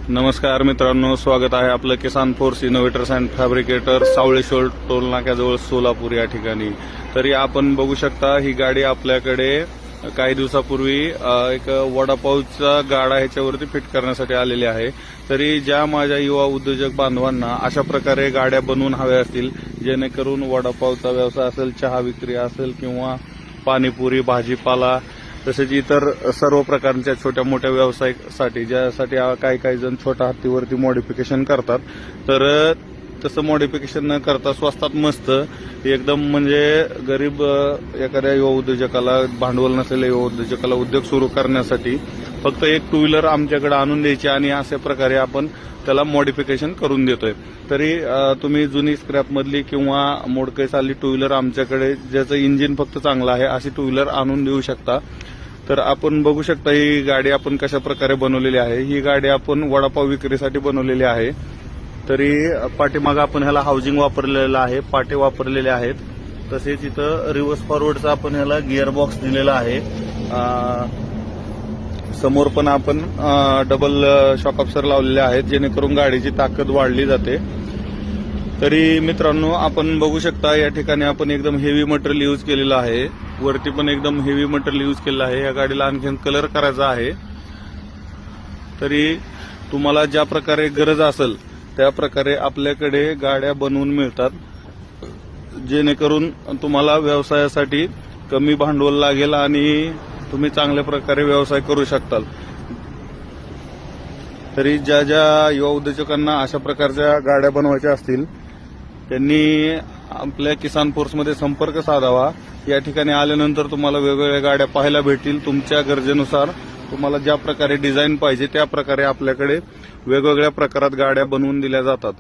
नमस्कार मित्रांनो, स्वागत आहे आपलं Kisan force innovators and fabricator Savaleshwar toll नाक्याजवळ सोलापूर या ठिकाणी. तरी आपण बघू शकता ही गाडी आपल्याकडे काही दिवसापूर्वी एक वडापावचा गाडा ह्याच्यावरती फिट करण्यासाठी आलेली आहे. तरी ज्या माझ्या युवा उद्योजक बांधवांना अशा प्रकारे गाड्या बनवून हव्या असतील, जेणेकरून वडापावचा व्यवसाय असेल, चहा विक्री असेल किंवा पाणीपुरी, भाजीपाला तसेच इतर सर्व प्रकारच्या छोट्या मोठ्या व्यवसायासाठी ज्यासाठी काही जण छोट्या हत्तीवरती मॉडिफिकेशन करतात, तर तसं मॉडिफिकेशन न करता स्वस्तात मस्त एकदम म्हणजे गरीब एखाद्या युवा उद्योजकाला, भांडवल नसलेल्या युवा उद्योजकाला उद्योग सुरू करण्यासाठी फक्त एक टू व्हीलर आमच्याकडे आणून द्यायची आणि अशा प्रकारे आपण त्याला मॉडिफिकेशन करून देतोय. तरी तुम्ही जुनी स्क्रॅपमधली किंवा मोडकळीस आली टू व्हीलर आमच्याकडे ज्याचं इंजिन फक्त चांगलं आहे अशी टू व्हीलर आणून देऊ शकता. तर आपण बघू शकता ही गाडी आपण कशा प्रकारे बनवलेली आहे. ही गाडी आपण वडापाव विक्रीसाठी बनवलेली आहे. तरी पाठीमागं आपण ह्याला हाऊसिंग वापरलेलं आहे, पाटे वापरलेले आहेत. तसेच इथं रिव्हर्स फॉरवर्डचा आपण ह्याला गिअर बॉक्स दिलेला आहे. समोर पण आपण डबल शॉक अब्सॉर्बर लावलेले आहेत, जेणेकरून गाडीची ताकद वाढली जाते. तरी मित्रांनो, आपण बघू शकता या ठिकाणी आपण एकदम हेवी मटेरियल यूज केलेलं आहे. वरती पण एकदम हेवी मटेरियल यूज केलेलं आहे. या गाडीला आणखीन कलर करायचा आहे. तरी तुम्हाला ज्या प्रकारे गरज असेल त्या प्रकारे आपल्याकडे गाड्या बनवून मिळतात, जेणेकरून तुम्हाला व्यवसायासाठी कमी भांडवल लागेल आणि तुम्ही चांगल्या प्रकारे व्यवसाय करू शकताल. तरी ज्या युवा उद्योजकांना अशा प्रकारच्या गाड्या बनवायच्या असतील त्यांनी आपल्या किसान फोर्समध्ये संपर्क साधावा. या ठिकाणी आल्यानंतर तुम्हाला वेगवेगळ्या गाड्या पाहायला भेटतील. तुमच्या गरजेनुसार तुम्हाला ज्या प्रकारे डिझाईन पाहिजे त्या प्रकारे आपल्याकडे वेगवेगळ्या प्रकारात गाड्या बनवून दिल्या जातात.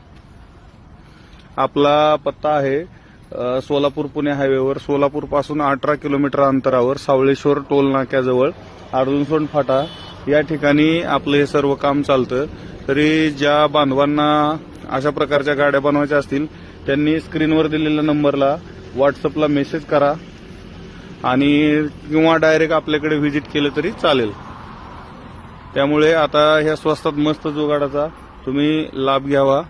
आपला पत्ता आहे सोलापूर पुणे हायवेवर, सोलापूर पासून 18 किलोमीटर अंतरावर सावळेश्वर टोल नाक्याजवळ अर्जुनसोंड फाटा या ठिकाणी आपलं हे सर्व काम चालतं. तरी ज्या बांधवांना अशा प्रकारच्या गाड्या बनवायच्या असतील त्यांनी स्क्रीनवर दिलेल्या नंबरला व्हॉट्सअपला मेसेज करा आणि किंवा डायरेक्ट आपल्याकडे व्हिजिट केलं तरी चालेल. त्यामुळे आता ह्या स्वस्तात मस्त जुगाडाचा तुम्ही लाभ घ्यावा.